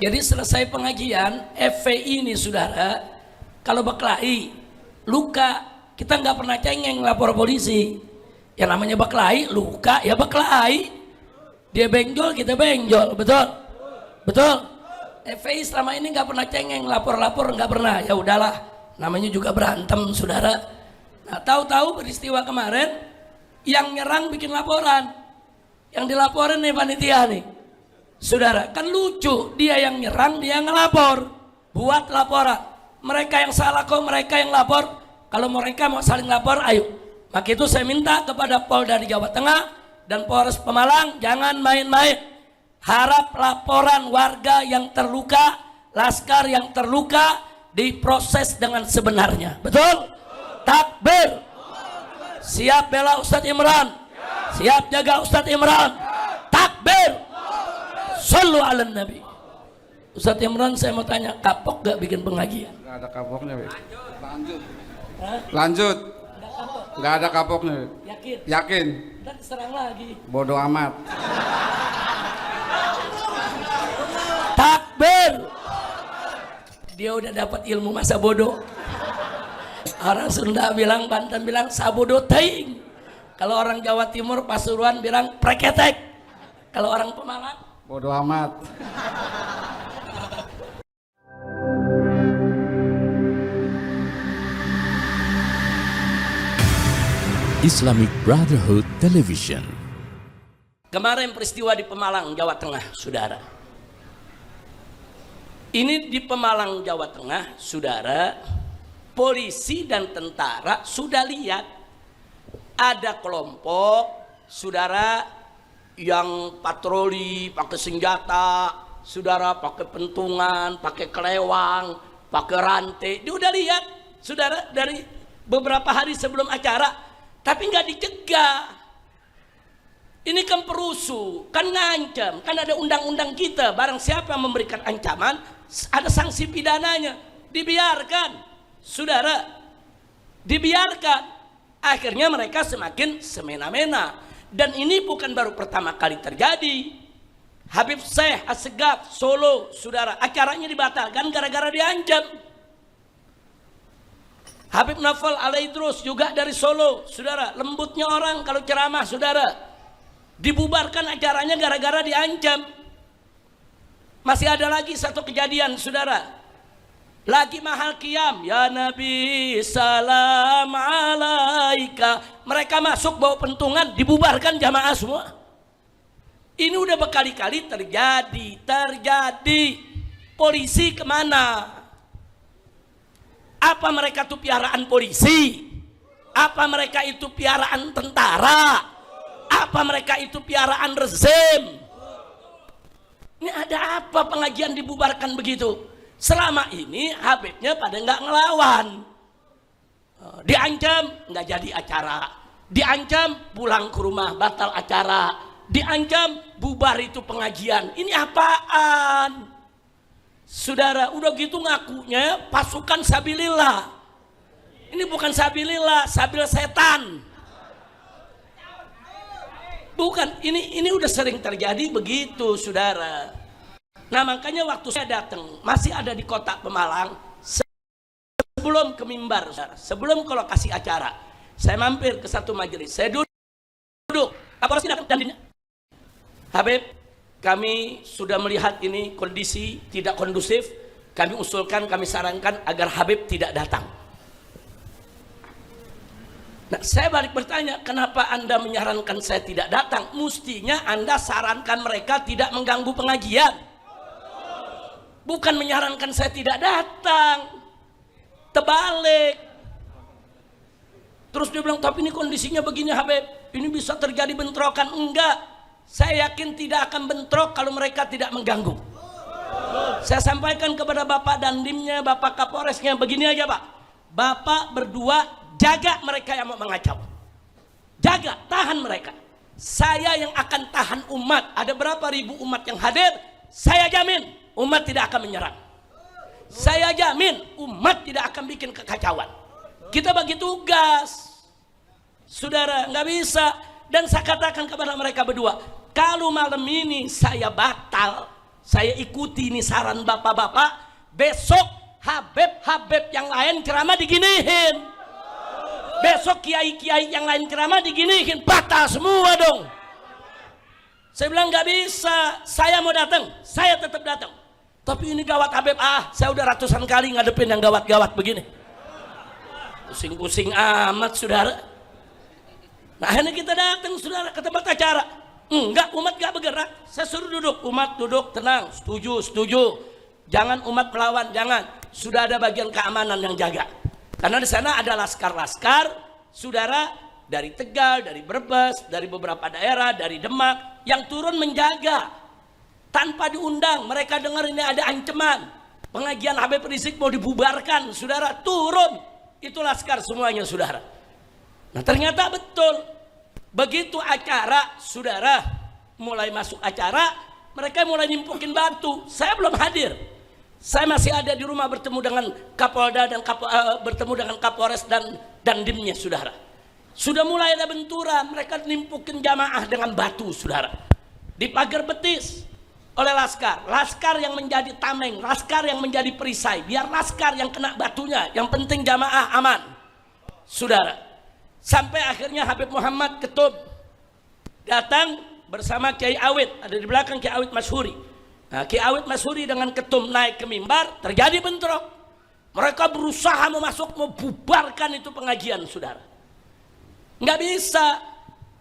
Jadi selesai pengajian FPI ini saudara, kalau berkelahi luka kita nggak pernah cengeng lapor polisi. Yang namanya berkelahi luka ya berkelahi, dia benjol kita benjol, betul betul. FPI selama ini nggak pernah cengeng lapor nggak pernah, ya udahlah namanya juga berantem saudara. Nah tahu-tahu peristiwa kemarin yang nyerang bikin laporan, yang dilaporin nih panitia nih saudara, kan lucu, dia yang nyerang dia ngelapor, buat laporan. Mereka yang salah kok, mereka yang lapor. Kalau mereka mau saling lapor, ayo. Maka itu saya minta kepada Polda di Jawa Tengah dan Polres Pemalang jangan main-main. Harap laporan warga yang terluka, laskar yang terluka diproses dengan sebenarnya. Betul? Takbir. Siap bela Ustadz Imran, siap jaga Ustadz Imran. Takbir. Sallu ala Nabi. Ustadz Imran, saya mau tanya, kapok gak bikin pengajian? Gak ada kapoknya, lanjut. Gak ada kapoknya. Yakin? Dan serang lagi. Bodoh amat. Takbir. Dia udah dapat ilmu masa bodoh. Orang Sunda bilang, Banten bilang sabodo teing. Kalau orang Jawa Timur Pasuruan bilang preketek. Kalau orang Pemalang Bodoh amat. Islamic Brotherhood Television. kemarin peristiwa di Pemalang, Jawa Tengah, saudara. Ini di Pemalang, Jawa Tengah, saudara. Polisi dan tentara sudah lihat ada kelompok, saudara, yang patroli pakai senjata, saudara, pakai pentungan, pakai kelewang, pakai rantai. Dia udah lihat, saudara, dari beberapa hari sebelum acara, tapi nggak dicegah. Ini kan perusuh, kan ngancam, kan ada undang-undang kita. Barang siapa yang memberikan ancaman, ada sanksi pidananya. Dibiarkan, saudara, dibiarkan. Akhirnya mereka semakin semena-mena. Dan ini bukan baru pertama kali terjadi. Habib Syekh Assegaf Solo, saudara, acaranya dibatalkan gara-gara diancam. Habib Naufal Alaidrus juga dari Solo, saudara, lembutnya orang kalau ceramah, saudara. Dibubarkan acaranya gara-gara diancam. Masih ada lagi satu kejadian, saudara. Lagi mahal qiyam, ya Nabi salam alaika. Mereka masuk bawa pentungan, dibubarkan jamaah semua. Ini udah berkali-kali terjadi. Polisi kemana? Apa mereka itu piaraan polisi? Apa mereka itu piaraan tentara? Apa mereka itu piaraan rezim? Ini ada apa pengajian dibubarkan begitu? Selama ini Habibnya pada nggak ngelawan. Diancam nggak jadi acara. Diancam pulang ke rumah batal acara. Diancam bubar itu pengajian. Ini apaan? Saudara, udah gitu ngakunya pasukan sabilillah. Ini bukan sabilillah, sabil setan. Bukan, ini udah sering terjadi begitu, saudara. Nah makanya waktu saya datang, masih ada di kota Pemalang, sebelum ke mimbar, saudara, sebelum ke lokasi acara, saya mampir ke satu majelis, saya duduk, Kapolres datang dan Habib, kami sudah melihat ini kondisi tidak kondusif, kami usulkan, kami sarankan agar Habib tidak datang. Nah, saya balik bertanya, kenapa Anda menyarankan saya tidak datang? Mestinya Anda sarankan mereka tidak mengganggu pengajian. Bukan menyarankan saya tidak datang. Terbalik. Terus dia bilang, tapi ini kondisinya begini Habib, ini bisa terjadi bentrokan. Enggak, saya yakin tidak akan bentrok kalau mereka tidak mengganggu. Saya sampaikan kepada Bapak Dandimnya, Bapak Kapolresnya, begini aja Pak. Bapak berdua jaga mereka yang mau mengacau. Jaga, tahan mereka. Saya yang akan tahan umat. Ada berapa ribu umat yang hadir, saya jamin umat tidak akan menyerang. Saya jamin umat tidak akan bikin kekacauan. Kita bagi tugas, saudara, nggak bisa. Dan saya katakan kepada mereka berdua, kalau malam ini saya batal, saya ikuti ini saran bapak-bapak, besok Habib yang lain ceramah diginiin. Besok kiai-kiai yang lain ceramah diginiin, batal semua dong. Saya bilang nggak bisa, saya mau datang, saya tetap datang. Tapi ini gawat Habib, saya udah ratusan kali ngadepin yang gawat-gawat begini. Pusing-pusing amat saudara. Nah akhirnya kita datang saudara ke tempat acara. Enggak, umat gak bergerak. Saya suruh duduk, umat duduk tenang, setuju. Jangan umat melawan, jangan. Sudah ada bagian keamanan yang jaga. Karena di sana ada laskar-laskar, saudara, dari Tegal, dari Brebes, dari beberapa daerah, dari Demak, yang turun menjaga. Tanpa diundang, mereka dengar ini ada ancaman. Pengajian Habib Rizik mau dibubarkan, saudara, turun. Itu laskar semuanya, saudara. Nah ternyata betul. Begitu acara, saudara, mulai masuk acara, mereka mulai nimpukin batu. Saya belum hadir. Saya masih ada di rumah bertemu dengan Kapolda dan bertemu dengan Kapolres dan dimnya, saudara. Sudah mulai ada benturan, mereka nimpukin jamaah dengan batu, saudara. Di pagar betis oleh laskar yang menjadi tameng, laskar yang menjadi perisai, biar laskar yang kena batunya, yang penting jamaah aman, saudara. Sampai akhirnya Habib Muhammad Ketub datang bersama Kiai Awid, ada di belakang Kiai Awid Masyhuri. Nah, Kiai Awid Masyhuri dengan Ketum naik ke mimbar, terjadi bentrok. Mereka berusaha mau bubarkan itu pengajian, saudara. Nggak bisa.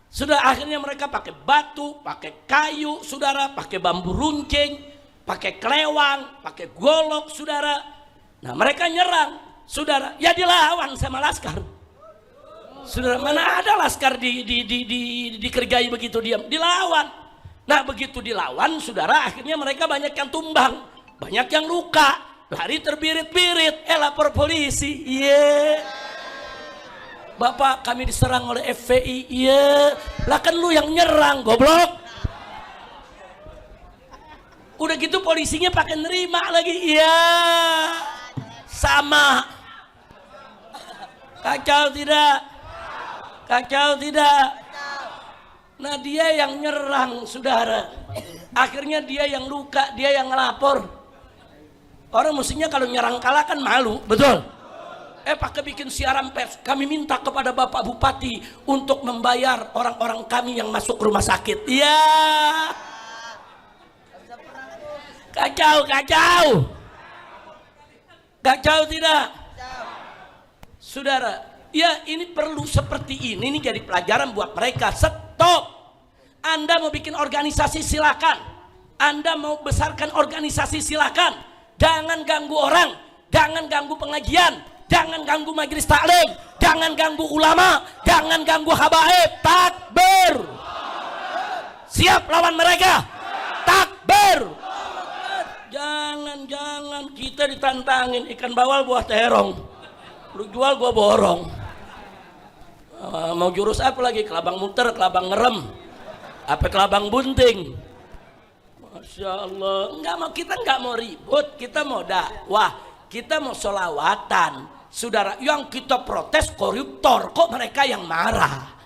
Sudah akhirnya mereka pakai batu, pakai kayu, saudara, pakai bambu runcing, pakai kelewang, pakai golok, saudara. Nah mereka nyerang, saudara. Ya dilawan sama laskar. Saudara, mana ada laskar dikerjai begitu diam, dilawan. Nah begitu dilawan, saudara, akhirnya mereka banyak yang tumbang, banyak yang luka, lari terbirit-birit, lapor polisi. Bapak, kami diserang oleh FPI. Lah kan lu yang nyerang, goblok. Udah gitu polisinya pakai nerima lagi. Sama. Kacau tidak? Kacau tidak? Nah dia yang nyerang, saudara. Akhirnya dia yang luka, dia yang ngelapor. Orang mestinya kalau nyerang kalah kan malu, betul? Pakai bikin siaran pers. Kami minta kepada Bapak Bupati untuk membayar orang-orang kami yang masuk rumah sakit. Kacau. Kacau tidak? Saudara, ya ini perlu seperti ini jadi pelajaran buat mereka. Stop. Anda mau bikin organisasi silakan. Anda mau besarkan organisasi silakan. Jangan ganggu orang, jangan ganggu pengajian, jangan ganggu majelis taklim, jangan ganggu ulama, jangan ganggu habaib. Takbir. Siap lawan mereka. Takbir. Jangan kita ditantangin ikan bawal buah terong. Lu jual gua borong. Mau jurus apa lagi? Kelabang muter, kelabang ngerem, apa kelabang bunting. Masya Allah. Kita nggak mau ribut, kita mau dakwah, kita mau solawatan. Saudara, yang kita protes koruptor, kok mereka yang marah?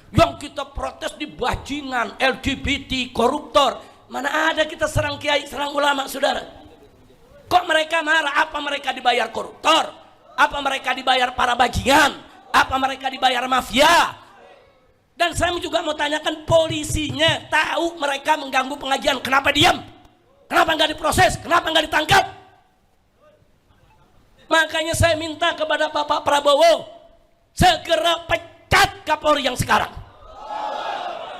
Yang kita protes di bajingan, LGBT, koruptor. Mana ada kita serang kiai, serang ulama, saudara? Kok mereka marah? Apa mereka dibayar koruptor? Apa mereka dibayar para bajingan? Apa mereka dibayar mafia? Dan saya juga mau tanyakan, polisinya tahu mereka mengganggu pengajian, kenapa diam? Kenapa nggak diproses? Kenapa nggak ditangkap? Makanya saya minta kepada Bapak Prabowo segera pecat Kapolri yang sekarang.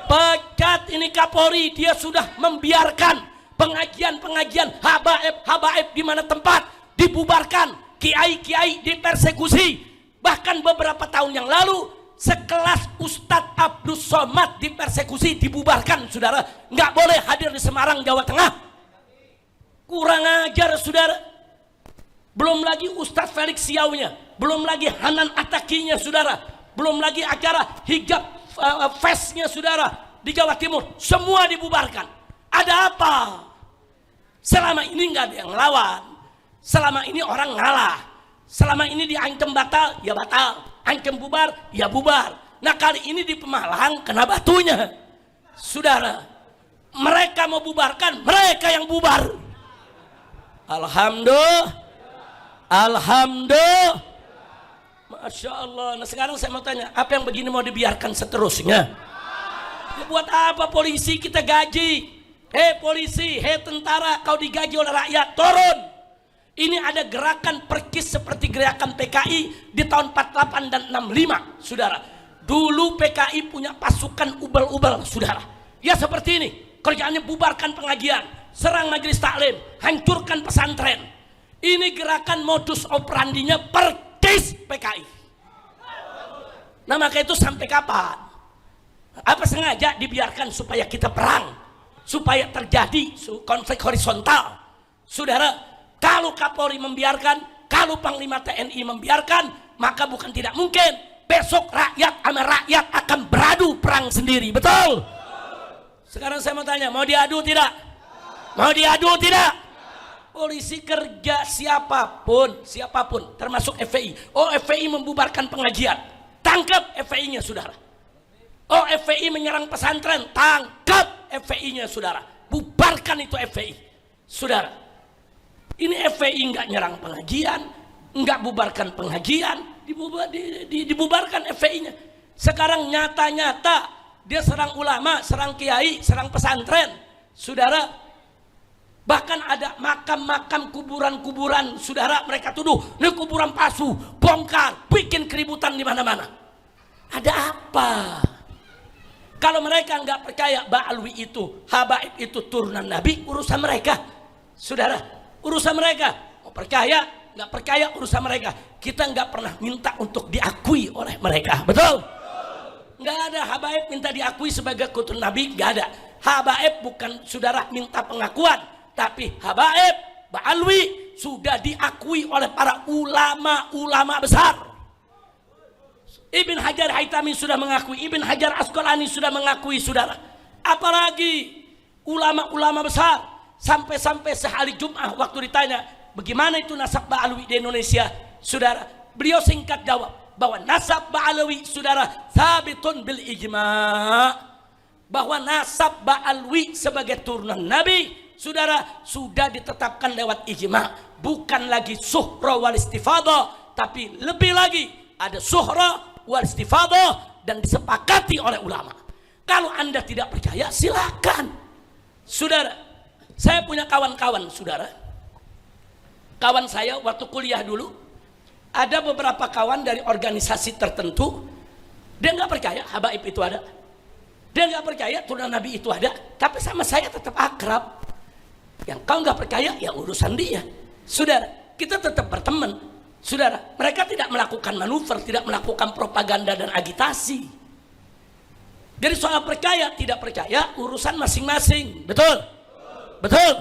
Pecat ini Kapolri, dia sudah membiarkan pengajian habaib di mana tempat dibubarkan, kiai-kiai dipersekusi. Bahkan beberapa tahun yang lalu sekelas Ustadz Abdus Somad dipersekusi, dibubarkan, saudara. Nggak boleh hadir di Semarang, Jawa Tengah. Kurang ajar, saudara. Belum lagi Ustadz Felix Siaunya, belum lagi Hanan Atakinya, saudara. Belum lagi acara hijab festnya, saudara, di Jawa Timur. Semua dibubarkan. Ada apa? Selama ini nggak ada yang lawan. Selama ini orang ngalah. Selama ini diancam batal, ya batal. Ancam bubar, ya bubar. Nah kali ini di Pemalang kena batunya. Saudara, mereka mau bubarkan, mereka yang bubar. Alhamdulillah, alhamdulillah, masya Allah. Nah sekarang saya mau tanya, apa yang begini mau dibiarkan seterusnya? Ya, buat apa polisi kita gaji? Hei polisi, hei tentara, kau digaji oleh rakyat, turun. Ini ada gerakan perkis seperti gerakan PKI di tahun 48 dan 65, saudara. Dulu PKI punya pasukan ubel-ubel, saudara. Ya seperti ini, kerjaannya bubarkan pengajian, serang majelis taklim, hancurkan pesantren. Ini gerakan modus operandinya perkis PKI. Nah maka itu sampai kapan? Apa sengaja dibiarkan supaya kita perang, supaya terjadi konflik horizontal, saudara? Kalau Kapolri membiarkan, kalau Panglima TNI membiarkan, maka bukan tidak mungkin besok rakyat sama rakyat akan beradu perang sendiri, betul? Sekarang saya mau tanya, mau diadu tidak? Mau diadu tidak? Polisi kerja siapapun, termasuk FPI. Oh FPI membubarkan pengajian, tangkap FPI-nya saudara. Oh FPI menyerang pesantren, tangkap FPI-nya saudara. Bubarkan itu FPI, saudara. Ini FPI nggak nyerang pengajian, nggak bubarkan pengajian, dibubarkan FPI-nya. Sekarang nyata-nyata dia serang ulama, serang kiai, serang pesantren, saudara. Bahkan ada makam-makam, kuburan-kuburan, saudara. Mereka tuduh, ini kuburan palsu, bongkar, bikin keributan di mana-mana. Ada apa? Kalau mereka nggak percaya Ba'alwi itu, Habaib itu turunan Nabi, urusan mereka, saudara. Urusan mereka, mau percaya, nggak percaya urusan mereka. Kita nggak pernah minta untuk diakui oleh mereka, betul? Nggak ada Habaib minta diakui sebagai keturunan Nabi, nggak ada. Habaib bukan saudara minta pengakuan, tapi Habaib, Ba'alwi sudah diakui oleh para ulama-ulama besar. Ibn Hajar Haytami sudah mengakui, Ibn Hajar Asqalani sudah mengakui, saudara. Apalagi ulama-ulama besar. Sampai-sampai sehari Jum'ah waktu ditanya bagaimana itu nasab Ba'alwi di Indonesia, saudara, beliau singkat jawab bahwa nasab Ba'alwi, saudara, sabitun bil ijma', bahwa nasab Ba'alwi sebagai turunan Nabi, saudara, sudah ditetapkan lewat ijma', bukan lagi suhra wal istifadah, tapi lebih lagi ada suhra wal istifadah dan disepakati oleh ulama. Kalau Anda tidak percaya silakan, saudara. Saya punya kawan-kawan, saudara. Kawan saya waktu kuliah dulu, ada beberapa kawan dari organisasi tertentu, dia nggak percaya Habaib itu ada, dia nggak percaya turunan Nabi itu ada, tapi sama saya tetap akrab. Yang kau nggak percaya, ya urusan dia, saudara. Kita tetap berteman, saudara. Mereka tidak melakukan manuver, tidak melakukan propaganda dan agitasi. Jadi soal percaya tidak percaya urusan masing-masing, betul? Betul.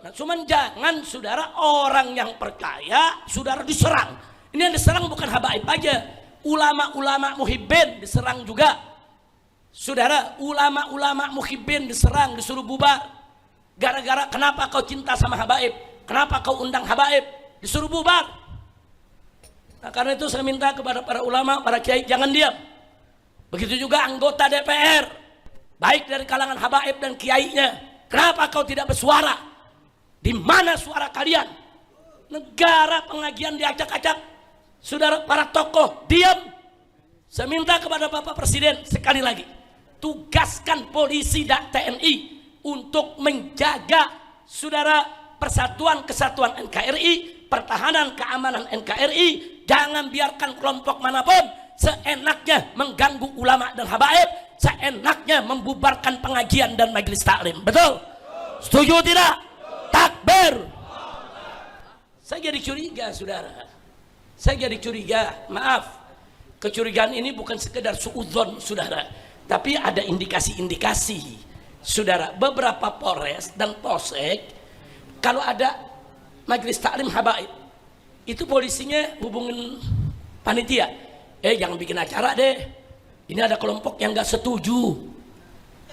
Nah, cuman jangan saudara orang yang percaya saudara diserang. Ini yang diserang bukan Habaib aja, ulama-ulama muhibbin diserang juga. Saudara, ulama-ulama muhibbin diserang, disuruh bubar. Gara-gara kenapa kau cinta sama Habaib? Kenapa kau undang Habaib? Disuruh bubar. Nah, karena itu saya minta kepada para ulama, para kiai jangan diam. Begitu juga anggota DPR, baik dari kalangan Habaib dan kiainya. Kenapa kau tidak bersuara? Di mana suara kalian? Negara pengajian diacak-acak, saudara, para tokoh diam. Saya minta kepada Bapak Presiden sekali lagi, tugaskan polisi dan TNI untuk menjaga, saudara, persatuan kesatuan NKRI, pertahanan keamanan NKRI. Jangan biarkan kelompok manapun seenaknya mengganggu ulama dan habaib, seenaknya membubarkan pengajian dan majelis taklim. Betul? Setuju tidak? Takbir. Saya jadi curiga, saudara. Saya jadi curiga. Maaf, kecurigaan ini bukan sekedar suudzon, saudara, tapi ada indikasi-indikasi, saudara. Beberapa Polres dan Polsek, kalau ada majelis taklim habaib, itu polisinya hubungin panitia. Jangan bikin acara deh. Ini ada kelompok yang gak setuju.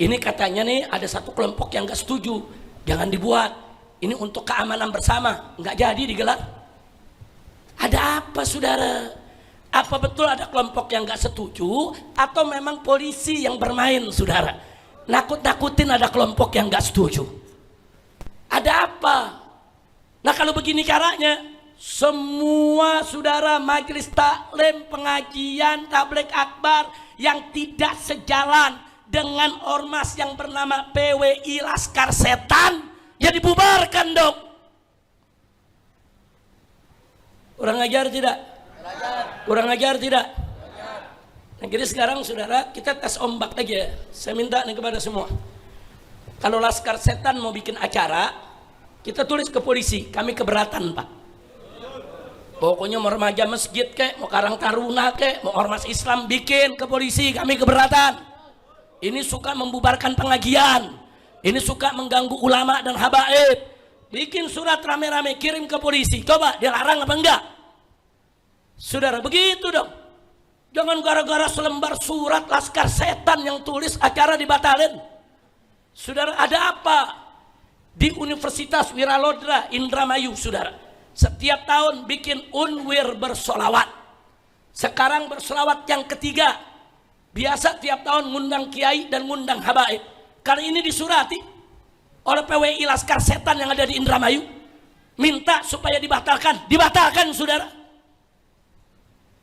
Ini katanya nih ada satu kelompok yang gak setuju. Jangan dibuat. Ini untuk keamanan bersama. Nggak jadi digelar. Ada apa, saudara? Apa betul ada kelompok yang gak setuju? Atau memang polisi yang bermain, saudara? nakut-nakutin ada kelompok yang nggak setuju. Ada apa? Nah kalau begini caranya, semua saudara majelis taklim, pengajian, tabligh akbar yang tidak sejalan dengan ormas yang bernama PWI Laskar Setan, ya dibubarkan dong. Kurang ajar tidak? Kurang ajar tidak? Nah, jadi sekarang saudara kita tes ombak aja. Saya minta nih kepada semua. Kalau Laskar Setan mau bikin acara, kita tulis ke polisi, kami keberatan Pak. Pokoknya mau remaja masjid kek, mau Karang Taruna kek, mau ormas Islam bikin ke polisi, kami keberatan. Ini suka membubarkan pengajian, ini suka mengganggu ulama dan habaib. Bikin surat rame-rame kirim ke polisi, coba dia larang apa enggak? Saudara begitu dong. Jangan gara-gara selembar surat Laskar Setan yang tulis acara dibatalin. Saudara ada apa? Di Universitas Wiralodra Indramayu saudara, setiap tahun bikin unwir bersolawat. Sekarang bersolawat yang ketiga. Biasa tiap tahun ngundang kiai dan ngundang habaib. Kali ini disurati oleh PWI Laskar Setan yang ada di Indramayu, minta supaya dibatalkan. Dibatalkan saudara.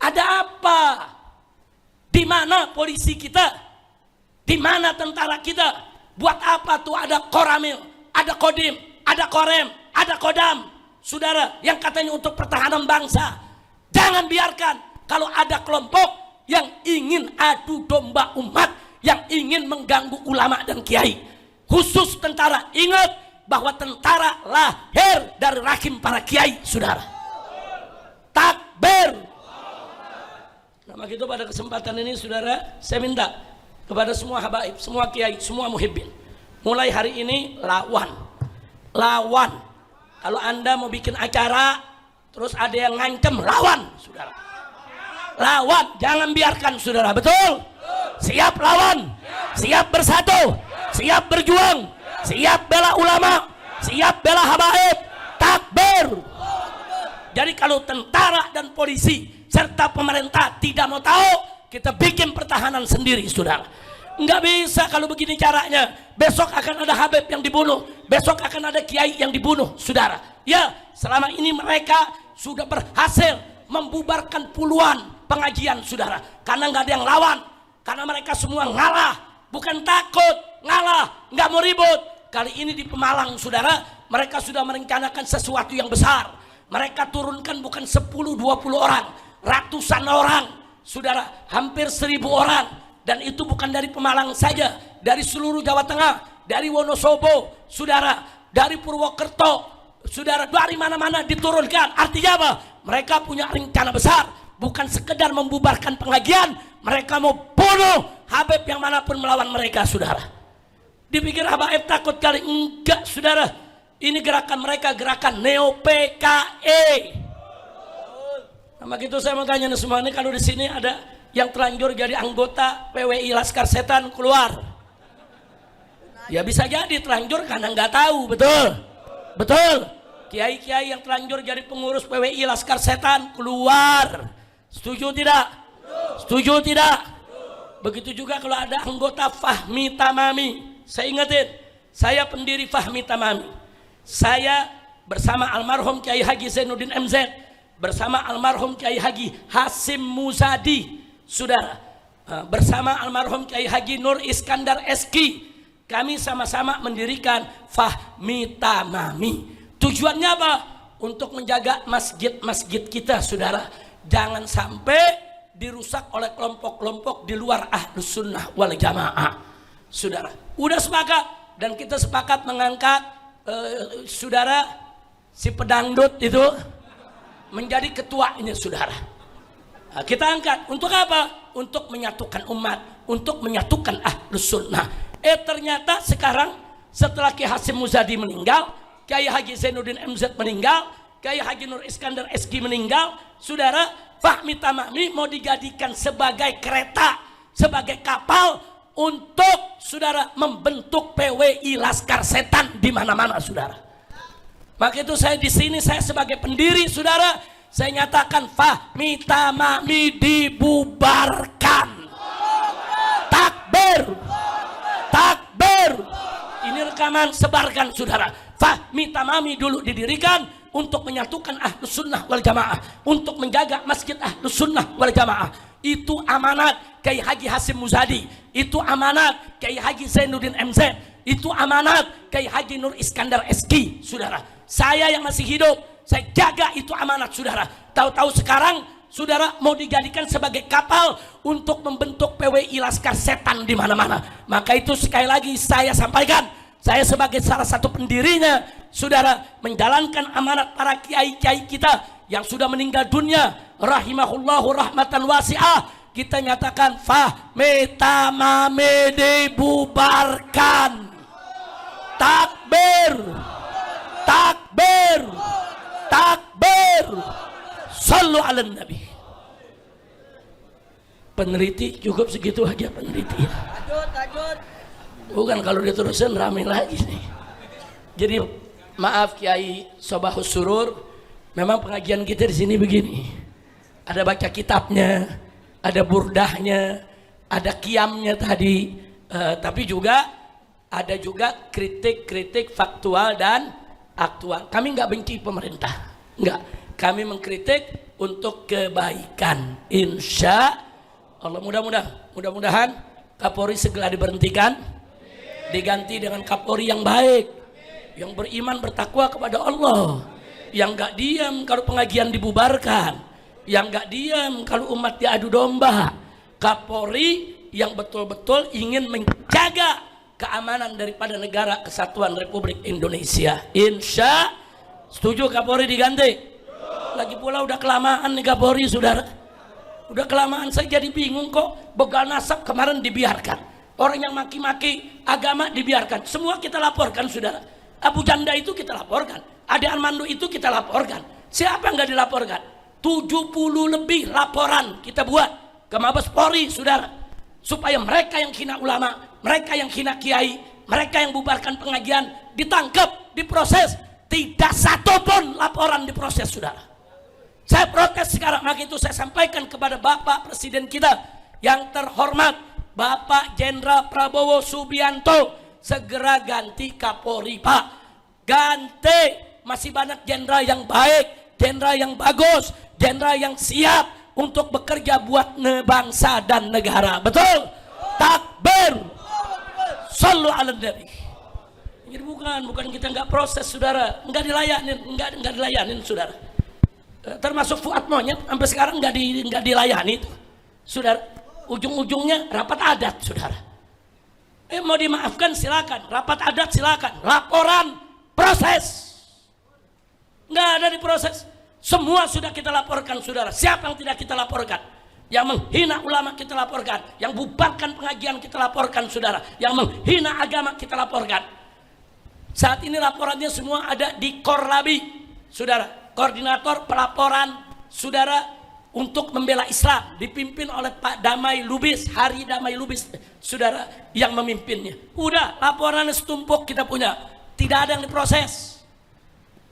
Ada apa? Di mana polisi kita? Di mana tentara kita? Buat apa tuh ada Koramil, ada Kodim, ada Korem, ada Kodam, saudara, yang katanya untuk pertahanan bangsa. Jangan biarkan kalau ada kelompok yang ingin adu domba umat, yang ingin mengganggu ulama dan kiai. Khusus tentara, ingat bahwa tentara lahir dari rahim para kiai, saudara. Takbir. Nah, begitu pada kesempatan ini, saudara, saya minta kepada semua habaib, semua kiai, semua muhibbin, mulai hari ini lawan. Kalau Anda mau bikin acara terus ada yang ngancem, lawan saudara. Lawan, jangan biarkan saudara. Betul? Siap lawan, siap bersatu, siap berjuang, siap bela ulama, siap bela habaib. Takbir. Jadi kalau tentara dan polisi serta pemerintah tidak mau tahu, kita bikin pertahanan sendiri saudara. Nggak bisa kalau begini caranya. Besok akan ada habib yang dibunuh, besok akan ada kiai yang dibunuh saudara. Ya, selama ini mereka sudah berhasil membubarkan puluhan pengajian saudara, karena nggak ada yang lawan, karena mereka semua ngalah, bukan takut, ngalah, nggak mau ribut. Kali ini di Pemalang saudara, mereka sudah merencanakan sesuatu yang besar. Mereka turunkan bukan 10-20 orang, ratusan orang saudara, hampir 1000 orang. Dan itu bukan dari Pemalang saja, dari seluruh Jawa Tengah, dari Wonosobo, saudara, dari Purwokerto, saudara, dari mana-mana diturunkan. Artinya apa? Mereka punya rencana besar, bukan sekedar membubarkan pengajian, mereka mau bunuh habib yang manapun melawan mereka, saudara. Dipikir habaib takut kali? Enggak, saudara. Ini gerakan mereka, gerakan Neo PKE. Nah, begitu saya mau tanya nih semua ini, kalau di sini ada yang terlanjur jadi anggota PWI Laskar Setan, keluar. Ya bisa jadi terlanjur karena nggak tahu, betul, betul. Kiai-kiai yang terlanjur jadi pengurus PWI Laskar Setan, keluar. Setuju tidak? Setuju tidak? Begitu juga kalau ada anggota Fahmi Tamami. Saya ingetin, saya pendiri Fahmi Tamami. Saya bersama almarhum Kiai Haji Zainuddin MZ, bersama almarhum Kiai Haji Hasim Muzadi, saudara, bersama almarhum Kiai Haji Nur Iskandar Eski, kami sama-sama mendirikan Fahmi Tamami. Tujuannya apa? Untuk menjaga masjid-masjid kita, saudara. Jangan sampai dirusak oleh kelompok-kelompok di luar Ahlus Sunnah wal Jamaah, saudara. Udah sepakat, dan kita sepakat mengangkat saudara, si pedangdut itu menjadi ketuanya, saudara. Nah, kita angkat untuk apa? Untuk menyatukan umat, untuk menyatukan Ahlus Sunnah. Ternyata sekarang setelah Kiai Hasim Muzadi meninggal, Kiai Haji Zainuddin MZ meninggal, Kiai Haji Nur Iskandar Eski meninggal, saudara, Fahmi Tamami mau dijadikan sebagai kereta, sebagai kapal untuk saudara membentuk PWI Laskar Setan di mana-mana, saudara. Maka itu saya di sini, saya sebagai pendiri, saudara, saya nyatakan Fahmi Tamami dibubarkan. Takbir. Takbir. rekaman sebarkan saudara. Fahmi Tamami dulu didirikan untuk menyatukan Ahlus Sunnah wal Jamaah, untuk menjaga Masjid Ahlus Sunnah wal Jamaah. Itu amanat Kiai Haji Hasyim Muzadi, itu amanat Kiai Haji Zainuddin MZ, itu amanat Kiai Haji Nur Iskandar SQ, saudara. Saya yang masih hidup, saya jaga itu amanat, saudara. Tahu-tahu sekarang, saudara, mau dijadikan sebagai kapal untuk membentuk PWI Laskar Setan di mana-mana. Maka itu sekali lagi saya sampaikan, saya sebagai salah satu pendirinya, saudara, menjalankan amanat para kiai-kiai kita yang sudah meninggal dunia, rahimahullahu rahmatan wasi'ah. Kita nyatakan Fahmi Tamami dibubarkan. Takbir, takbir, takbir. Sallu ala nabi. Peneliti cukup segitu aja peneliti. Bukan kalau diterusin ramai lagi nih. Jadi maaf Kiai Sobahus Surur, memang pengajian kita di sini begini. Ada baca kitabnya, ada burdahnya, ada qiyamnya tadi, tapi juga ada juga kritik-kritik faktual dan aktual. Kami nggak benci pemerintah, nggak. Kami mengkritik untuk kebaikan. Insya Allah, mudah-mudahan Kapolri segera diberhentikan, diganti dengan Kapolri yang baik, yang beriman bertakwa kepada Allah, yang nggak diam kalau pengajian dibubarkan, yang nggak diam kalau umat diadu domba. Kapolri yang betul-betul ingin menjaga keamanan daripada negara kesatuan Republik Indonesia. Insya setuju Kapolri diganti. Lagi pula udah kelamaan nih Kapolri, saudara. Udah kelamaan, saya jadi bingung kok. Begal nasab kemarin dibiarkan, orang yang maki-maki agama dibiarkan. Semua kita laporkan, saudara. Abu Janda itu kita laporkan, Ade Armando itu kita laporkan. Siapa yang nggak dilaporkan? 70 lebih laporan kita buat ke Mabes Polri, saudara, supaya mereka yang hina ulama, mereka yang hina kiai, mereka yang bubarkan pengajian ditangkap, diproses. Tidak satu pun laporan diproses, saudara. Saya protes sekarang. Maka itu saya sampaikan kepada Bapak Presiden kita yang terhormat, Bapak Jenderal Prabowo Subianto, segera ganti Kapolri, Pak. Ganti. Masih banyak jenderal yang baik, jenderal yang bagus, jenderal yang siap untuk bekerja buat bangsa dan negara. Betul? Takbir. Sallu ala nabi. Jadi bukan kita nggak proses, saudara, nggak dilayanin, saudara. Termasuk Fuad Monyet sampai sekarang nggak dilayani itu, saudara. Ujung-ujungnya rapat adat, saudara. Mau dimaafkan silakan, rapat adat silakan, laporan proses, nggak ada diproses. Semua sudah kita laporkan, saudara. Siapa yang tidak kita laporkan? Yang menghina ulama kita laporkan, yang bubarkan pengajian kita laporkan, saudara. Yang menghina agama kita laporkan. Saat ini laporannya semua ada di Korlabi, saudara. Koordinator pelaporan, saudara, untuk membela Islam dipimpin oleh Pak Damai Lubis, Hari Damai Lubis, saudara, yang memimpinnya. Udah, laporannya setumpuk kita punya, tidak ada yang diproses.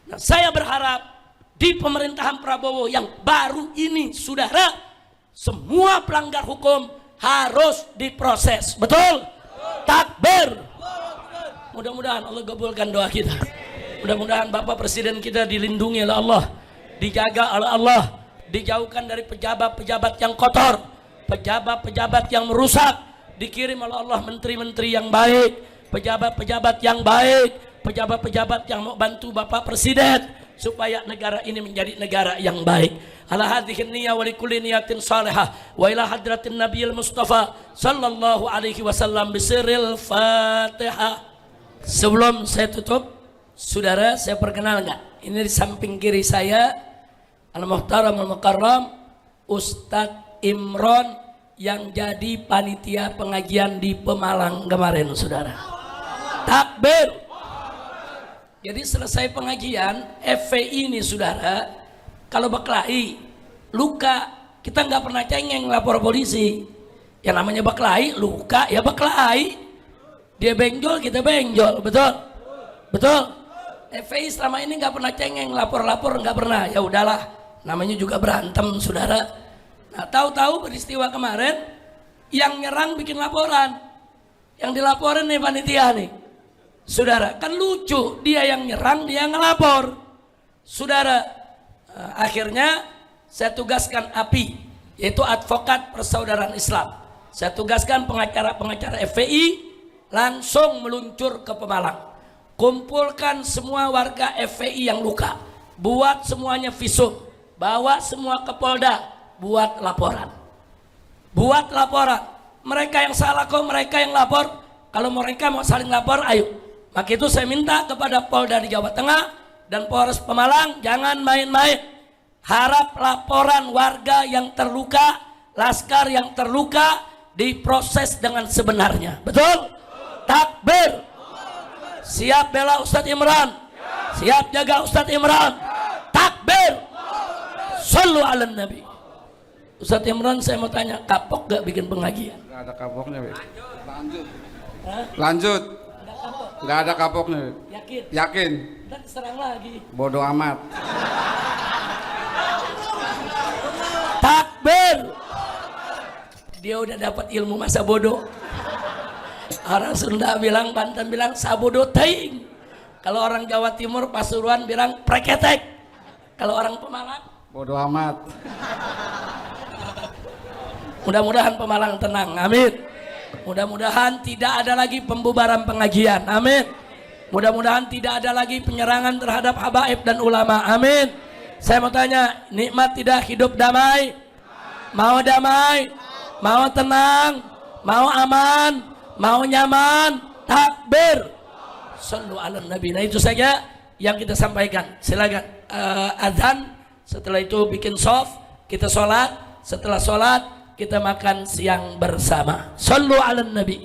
Nah, saya berharap di pemerintahan Prabowo yang baru ini, saudara, semua pelanggar hukum harus diproses. Betul? Takbir. Mudah-mudahan Allah kabulkan doa kita. Mudah-mudahan Bapak Presiden kita dilindungi oleh Allah, dijaga oleh Allah, dijauhkan dari pejabat-pejabat yang kotor, pejabat-pejabat yang merusak, dikirim oleh Allah menteri-menteri yang baik, pejabat-pejabat yang baik, pejabat-pejabat yang mau bantu Bapak Presiden supaya negara ini menjadi negara yang baik. Ala hadhihi niyya wa likulli niyatin salihah wa ila hadratin nabiyil mustafa sallallahu alaihi wasallam bisirril Fatihah. Sebelum saya tutup, saudara, saya perkenalkan. Ini di samping kiri saya Al-Muhtaram Al-Mukarram Ustadz Imron yang jadi panitia pengajian di Pemalang kemarin, saudara. Takbir. Jadi selesai pengajian FPI ini, saudara, kalau berkelahi luka, kita nggak pernah cengeng lapor polisi. Yang namanya berkelahi luka ya berkelahi. Dia benjol, kita benjol, betul? Betul? FPI selama ini nggak pernah cengeng, lapor-lapor nggak pernah. Ya udahlah, namanya juga berantem, saudara. Nah, tahu-tahu peristiwa kemarin yang nyerang bikin laporan, yang dilaporin nih panitia nih, Saudara, kan lucu, dia yang nyerang, dia yang ngelapor. Saudara, akhirnya saya tugaskan API, yaitu Advokat Persaudaraan Islam. Saya tugaskan pengacara-pengacara FPI langsung meluncur ke Pemalang. Kumpulkan semua warga FPI yang luka, buat semuanya visum, bawa semua ke Polda, buat laporan. Buat laporan. Mereka yang salah kok, mereka yang lapor. Kalau mereka mau saling lapor, ayo. Maka itu saya minta kepada Polda di Jawa Tengah dan Polres Pemalang, jangan main-main. Harap laporan warga yang terluka, laskar yang terluka diproses dengan sebenarnya. Betul? Takbir. Siap bela Ustadz Imran. Siap jaga Ustadz Imran. Takbir. Sallu ala Nabi. Ustadz Imran, saya mau tanya, kapok gak bikin pengajian? Nggak ada kapoknya, Be. Lanjut. Nggak ada kapoknya. Yakin? Yakin. Dan serang lagi. Bodoh amat. Takbir. Dia udah dapat ilmu masa bodoh. Orang Sunda bilang, Banten bilang sabodo teing. Kalau orang Jawa Timur, Pasuruan bilang preketek. Kalau orang Pemalang, Bodoh amat. mudah-mudahan Pemalang tenang, amin. Mudah-mudahan tidak ada lagi pembubaran pengajian, amin. Mudah-mudahan tidak ada lagi penyerangan terhadap habaib dan ulama, amin. Saya mau tanya, nikmat tidak hidup damai? Mau damai? Mau tenang? Mau aman? Mau nyaman? Takbir. Sallu ala Nabi. Nah itu saja yang kita sampaikan. Silakan azan, setelah itu bikin soft, kita sholat, setelah sholat kita makan siang bersama. Sallu ala Nabi.